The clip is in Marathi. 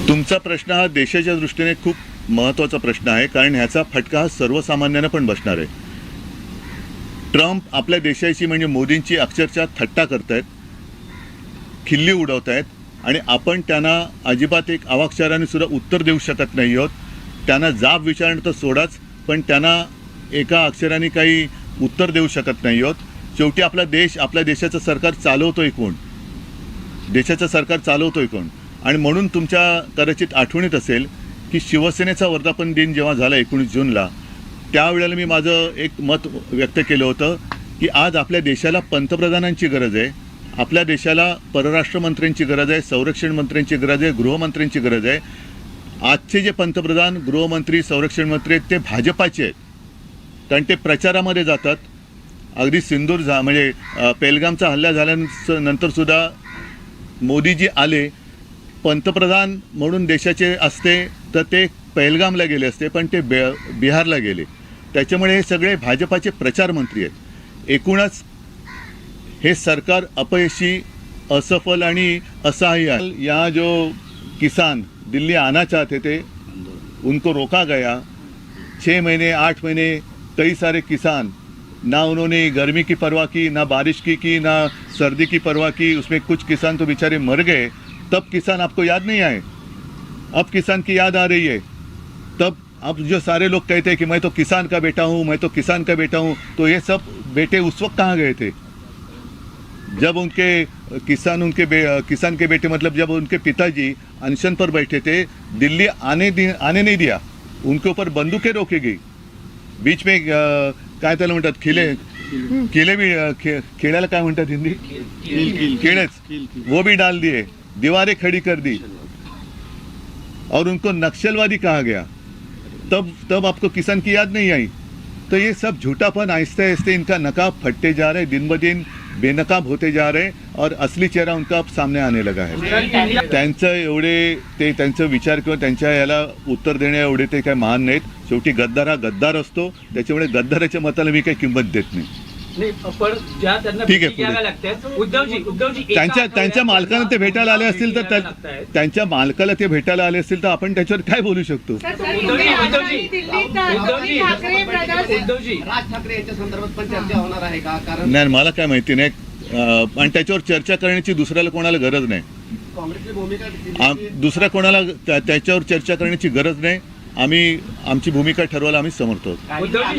तुमचा प्रश्न हा देशाच्या दृष्टीने खूप महत्त्वाचा प्रश्न आहे, कारण ह्याचा फटका हा सर्वसामान्यांना पण बसणार आहे. ट्रम्प आपल्या देशाची म्हणजे मोदींची अक्षरशः थट्टा करतायत, खिल्ली उडवत आहेत आणि आपण त्यांना अजिबात एक अवाक्षराने सुद्धा उत्तर देऊ शकत नाही आहोत. त्यांना जाब विचारणं तर सोडाच, पण त्यांना एका अक्षराने काही उत्तर देऊ शकत नाही आहोत. शेवटी आपला देश, आपल्या देशाचं सरकार चालवतोय कोण? देशाचं सरकार चालवतोय कोण? आणि म्हणून तुमच्या कदाचित आठवणीत असेल की शिवसेनेचा वर्धापन दिन जेव्हा झाला 19 जूनला, त्यावेळेला मी माझं एक मत व्यक्त केलं होतं की आज आपल्या देशाला पंतप्रधानांची गरज आहे, आपल्या देशाला परराष्ट्र मंत्र्यांची गरज आहे, संरक्षण मंत्र्यांची गरज आहे, गृहमंत्र्यांची गरज आहे. आजचे जे पंतप्रधान, गृहमंत्री, संरक्षण मंत्री आहेत ते भाजपाचे आहेत, कारण ते प्रचारामध्ये जातात. अगदी सिंदूर म्हणजे पेहलगामचा हल्ला झाल्यानंतर सुद्धा मोदीजी आले, पंतप्रधान म्हणून देशाचे असते तर ते पेहलगामला गेले असते, पण ते बिहारला गेले. त्याच्यामुळे हे सगळे भाजपाचे प्रचार मंत्री आहेत. एकूणच हे सरकार अपयशी, असफल आणि असहाय्य आहे. यहाँ जो किसान दिल्ली आना चाहते थे उनको रोका गया. 6 महीने 8 महीने कई सारे किसान, ना उन्होंने गर्मी की परवाह की, ना बारिश की ना सर्दी की परवाह की. उसमें कुछ किसान तो बेचारे मर गए. तब किसान आपको याद नहीं आए? अब किसान की याद आ रही है. तब अब जो सारे लोग कहते हैं कि मैं तो किसान का बेटा हूँ, मैं तो किसान का बेटा हूँ, तो ये सब बेटे उस वक्त कहाँ गए थे जब उनके किसान के बेटे, मतलब जब उनके पिताजी अनशन पर बैठे थे, दिल्ली आने नहीं दिया, उनके ऊपर बंदूकें रोकी गई. बीच में काय त्याला म्हणतात, किले भी खेळायला काय म्हणतात हिंदी, किलेच, वो भी डाल दिए, दीवारें खड़ी कर दी. और उनको नक्सलवादी कहा गया. तब आपको किसान की याद नहीं आई. तो ये सब झूठापन आहिस्ते आहिस्ते इनका नकाब फटते जा रहे, दिन ब दिन बेनकाब होते जा रहे और असली चेहरा उनका अब सामने आने लगा है. त्यांचं एवढे ते त्यांचा विचार किंवा त्यांच्या याला उत्तर देण्या एवढे ते काय महान नाहीत. शेवटी गद्दार हा गद्दार असतो, त्याच्यामुळे गद्दाराच्या मताला मी काही किंमत देत नाही. ठीक आहे, त्यांच्या मालकाला ते भेटायला आले असतील तर त्यांच्या मालकाला ते भेटायला आले असतील तर आपण त्याच्यावर काय बोलू शकतो? राज ठाकरे यांच्या संदर्भात पण चर्चा होणार आहे का? कारण नाही, मला काय माहिती नाही. आणि त्याच्यावर चर्चा करण्याची दुसऱ्याला कोणाला गरज नाही. काँग्रेसची भूमिका दुसऱ्या कोणाला त्याच्यावर चर्चा करण्याची गरज नाही. आम्ही आमची भूमिका ठरवायला आम्ही समर्थ आहोत.